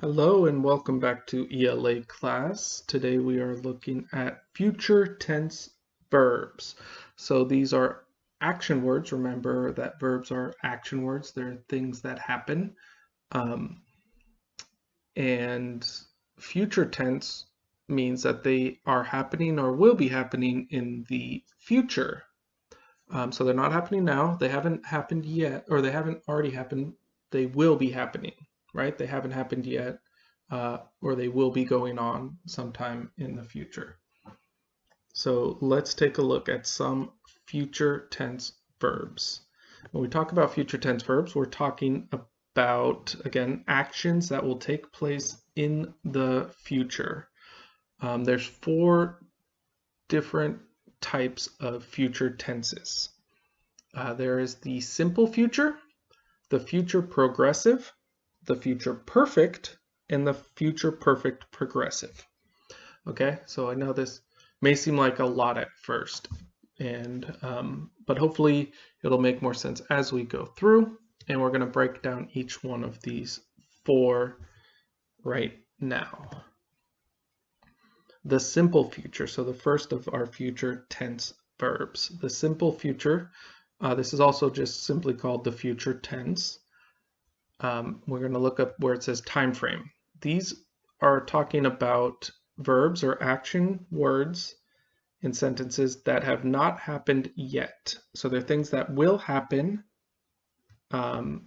Hello and welcome back to ELA class. Today we are looking at future tense verbs. So these are action words. Remember that verbs are action words. They're things that happen. And future tense means that they are happening or will be happening in the future. So they're not happening now. They haven't happened yet, or they haven't already happened. They will be happening, right? They haven't happened yet, or they will be going on sometime in the future. So let's take a look at some future tense verbs. When we talk about future tense verbs, we're talking about, again, actions that will take place in the future. There's four different types of future tenses. There is the simple future, the future progressive, the future perfect, and the future perfect progressive. Okay, so I know this may seem like a lot at first, but hopefully it'll make more sense as we go through, and we're going to break down each one of these four right now. The simple future, so the first of our future tense verbs. The simple future, this is also just simply called the future tense. We're going to look up where it says time frame. These are talking about verbs or action words in sentences that have not happened yet. So they're things that will happen, and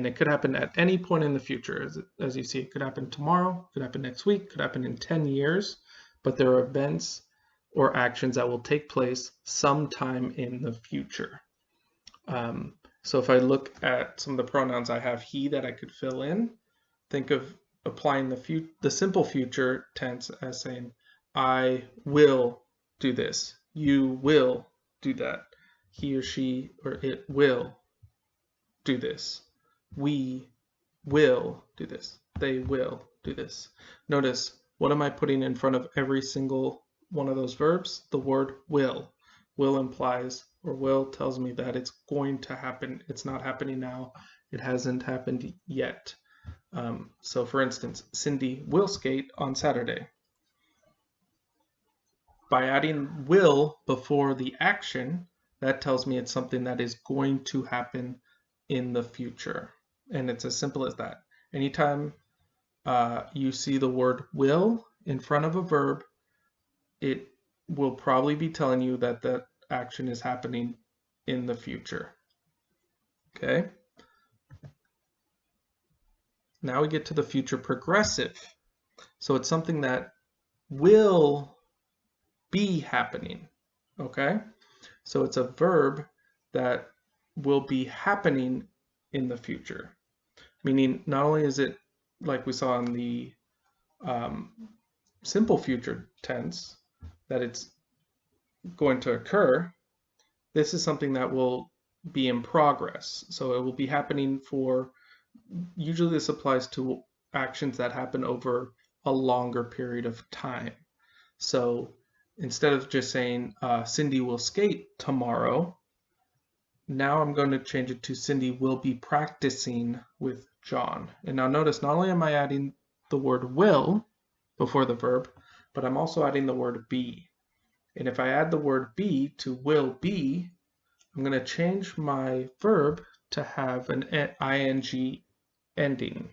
it could happen at any point in the future. As you see, it could happen tomorrow, could happen next week, could happen in 10 years, but there are events or actions that will take place sometime in the future. So if I look at some of the pronouns I have he that I could fill in, think of applying the simple future tense as saying, I will do this, you will do that, he or she or it will do this, we will do this, they will do this. Notice, what am I putting in front of every single one of those verbs? The word will. Will implies, or will tells me that it's going to happen. It's not happening now. It hasn't happened yet. So for instance, Cindy will skate on Saturday. By adding will before the action, that tells me it's something that is going to happen in the future. And it's as simple as that. Anytime you see the word will in front of a verb, it will probably be telling you that that action is happening in the future. Okay? Now we get to the future progressive. So it's something that will be happening. Okay? So it's a verb that will be happening in the future. Meaning not only is it like we saw in the simple future tense, that it's going to occur, this is something that will be in progress. So it will be happening for, usually this applies to actions that happen over a longer period of time. So instead of just saying Cindy will skate tomorrow, now I'm going to change it to Cindy will be practicing with John. And now notice, not only am I adding the word will before the verb, but I'm also adding the word be. And if I add the word be to will be, I'm going to change my verb to have an ing ending,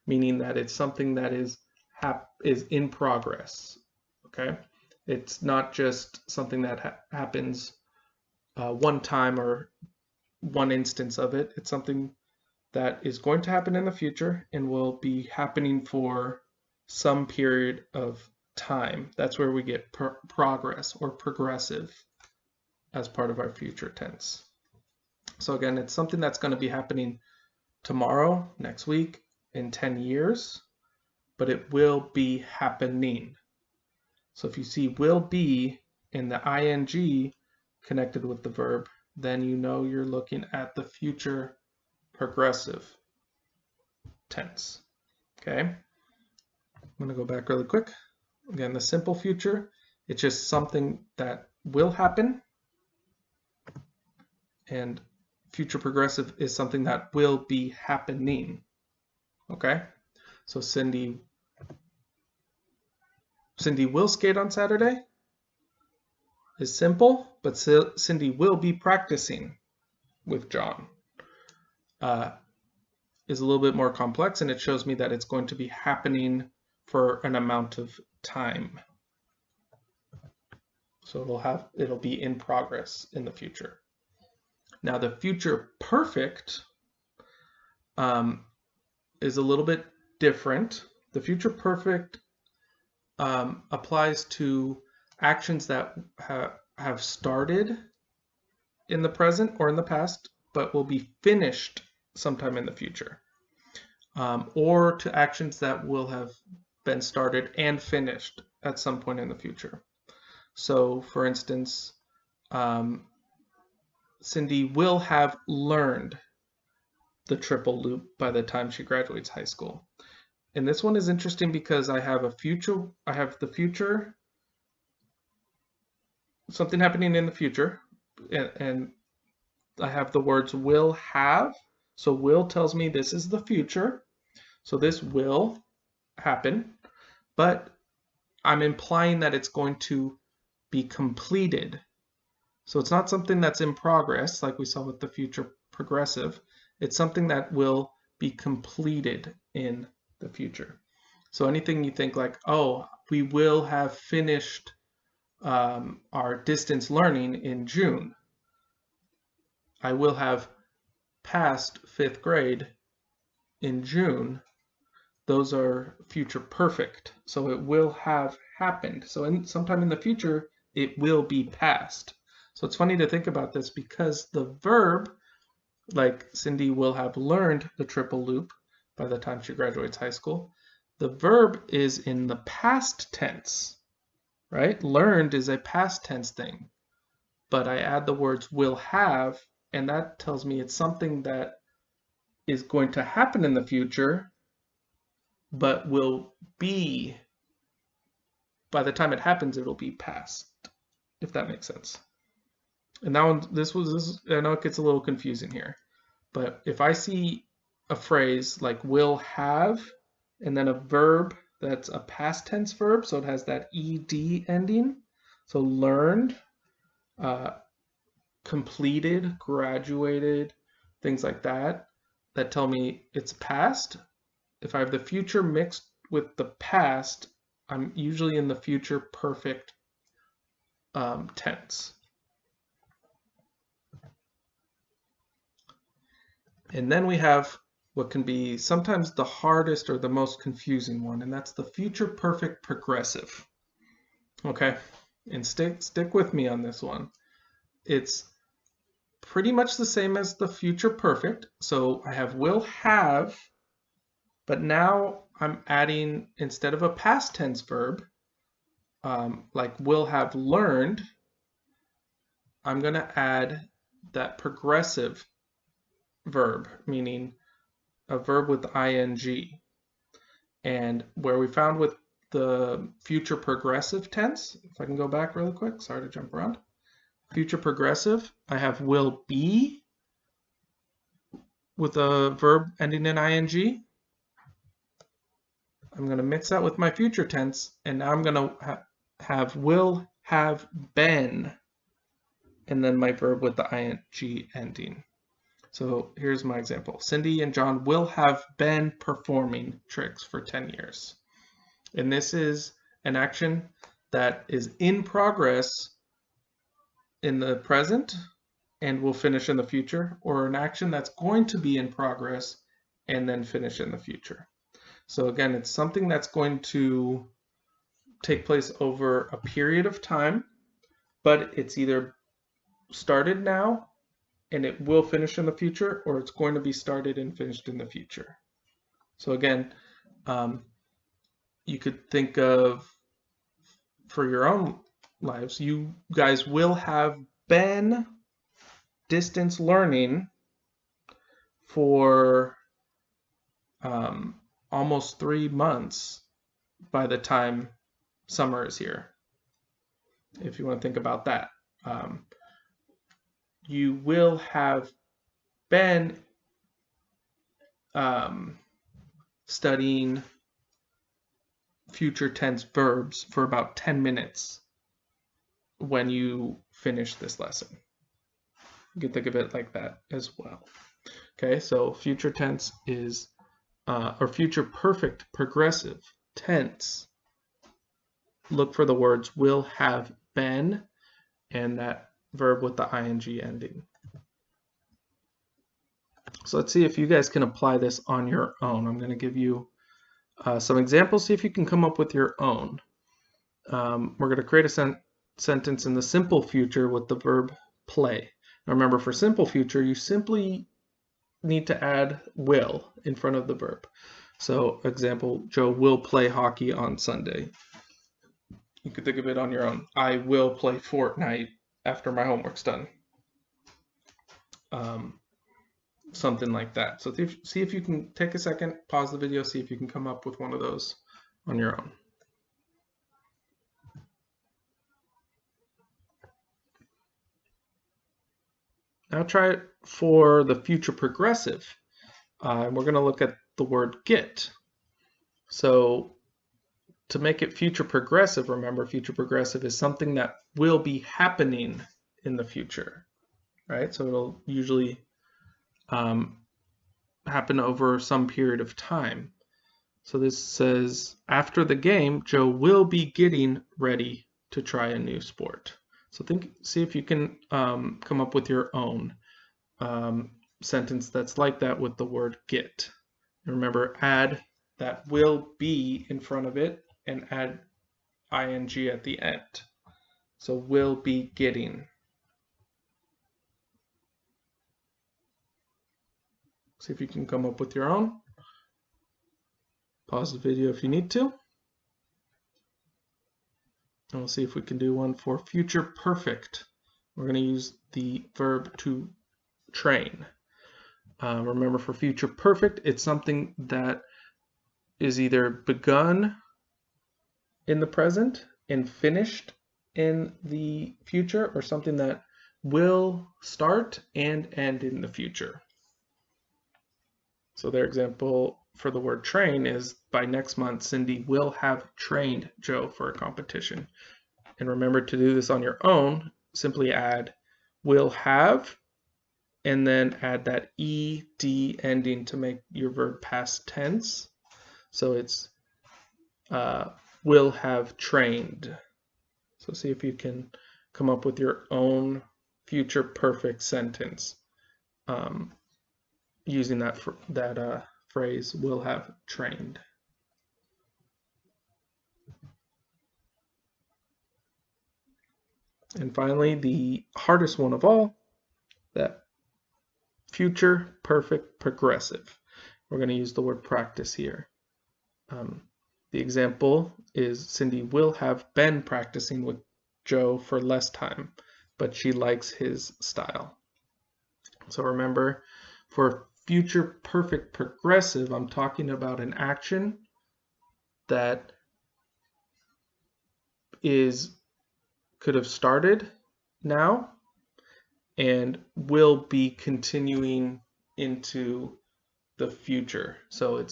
meaning that it's something that is in progress. Okay, it's not just something that happens one time or one instance of it. It's something that is going to happen in the future and will be happening for some period of time. That's where we get progress or progressive as part of our future tense. So again, it's something that's going to be happening tomorrow, next week, in 10 years, but it will be happening. So if you see will be in the ing connected with the verb, then you know you're looking at the future progressive tense. Okay, I'm going to go back really quick. Again, the simple future, it's just something that will happen, and future progressive is something that will be happening. Okay, So Cindy will skate on Saturday is simple, but Cindy will be practicing with John is a little bit more complex, and it shows me that it's going to be happening for an amount of time. So it'll be in progress in the future. Now the future perfect is a little bit different. The future perfect applies to actions that have started in the present or in the past, but will be finished sometime in the future, or to actions that will have been started and finished at some point in the future. So, for instance, Cindy will have learned the triple loop by the time she graduates high school. And this one is interesting because I have the future, something happening in the future, and I have the words will have. So will tells me this is the future. So this will happen, but I'm implying that it's going to be completed. So it's not something that's in progress like we saw with the future progressive. It's something that will be completed in the future. So anything you think like, oh, we will have finished our distance learning in June. I will have passed 5th grade in June. Those are future perfect. So it will have happened. So sometime in the future, it will be past. So it's funny to think about this because the verb, like Cindy will have learned the triple loop by the time she graduates high school, the verb is in the past tense, right? Learned is a past tense thing, but I add the words will have, and that tells me it's something that is going to happen in the future, but will be, by the time it happens, it'll be past, if that makes sense. And now this I know it gets a little confusing here, but if I see a phrase like will have and then a verb that's a past tense verb, so it has that ed ending, so learned, completed, graduated, things like that, that tell me it's past. If I have the future mixed with the past, I'm usually in the future perfect tense. And then we have what can be sometimes the hardest or the most confusing one, and that's the future perfect progressive. Okay, and stick with me on this one. It's pretty much the same as the future perfect. So I have will have, but now I'm adding, instead of a past tense verb, like will have learned, I'm going to add that progressive verb, meaning a verb with ing. And where we found with the future progressive tense, if I can go back really quick, sorry to jump around. Future progressive, I have will be with a verb ending in ing. I'm going to mix that with my future tense, and now I'm going to have will have been, and then my verb with the ing ending. So here's my example. Cindy and John will have been performing tricks for 10 years. And this is an action that is in progress in the present and will finish in the future, or an action that's going to be in progress and then finish in the future. So again, it's something that's going to take place over a period of time, but it's either started now and it will finish in the future, or it's going to be started and finished in the future. So again, you could think of, for your own lives, you guys will have been distance learning for almost 3 months by the time summer is here, if you want to think about that. You will have been studying future tense verbs for about 10 minutes when you finish this lesson. You can think of it like that as well. Okay, so future tense is, or future perfect progressive tense. Look for the words will, have, been, and that verb with the ing ending. So let's see if you guys can apply this on your own. I'm going to give you some examples, see if you can come up with your own. We're going to create a sentence in the simple future with the verb play. Now remember, for simple future, you simply need to add will in front of the verb. So example, Joe will play hockey on Sunday. You could think of it on your own. I will play Fortnite after my homework's done. Something like that. So see if you can take a second, pause the video, see if you can come up with one of those on your own. Now try it for the future progressive. We're going to look at the word get. So to make it future progressive, remember future progressive is something that will be happening in the future, right? So it'll usually happen over some period of time. So this says, after the game, Joe will be getting ready to try a new sport. So see if you can come up with your own sentence that's like that with the word get. And remember, add that will be in front of it and add ing at the end. So will be getting. See if you can come up with your own. Pause the video if you need to. And we'll see if we can do one for future perfect. We're going to use the verb to train. Remember, for future perfect, it's something that is either begun in the present and finished in the future, or something that will start and end in the future. So their example for the word train is, by next month, Cindy will have trained Joe for a competition. And remember, to do this on your own, simply add will have, and then add that ed ending to make your verb past tense. So it's will have trained. So see if you can come up with your own future perfect sentence using that phrase, will have trained. And finally, the hardest one of all, that future perfect progressive. We're going to use the word practice here. The example is, Cindy will have been practicing with Joe for less time, but she likes his style. So remember, for future perfect progressive, I'm talking about an action that could have started now and will be continuing into the future. So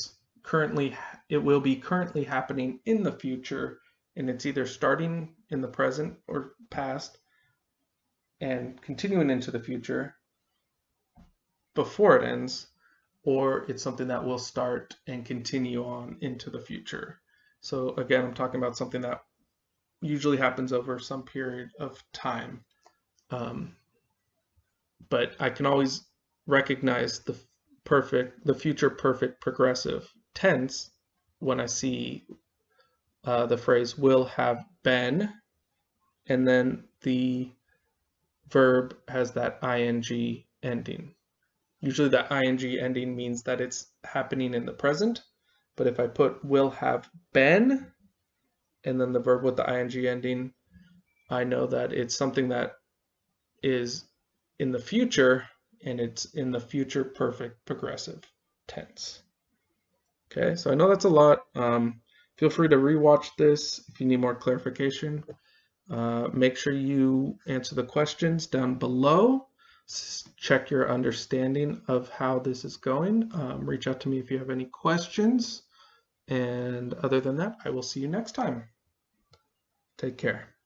it will be currently happening in the future, and it's either starting in the present or past and continuing into the future before it ends, or it's something that will start and continue on into the future. So again, I'm talking about something that usually happens over some period of time. But I can always recognize the future perfect progressive tense when I see the phrase will have been, and then the verb has that ing ending. Usually that ing ending means that it's happening in the present, but if I put will have been and then the verb with the ing ending, I know that it's something that is in the future, and it's in the future perfect progressive tense. Okay, so I know that's a lot. Feel free to rewatch this if you need more clarification. Make sure you answer the questions down below. Check your understanding of how this is going. Reach out to me if you have any questions, And other than that, I will see you next time. Take care.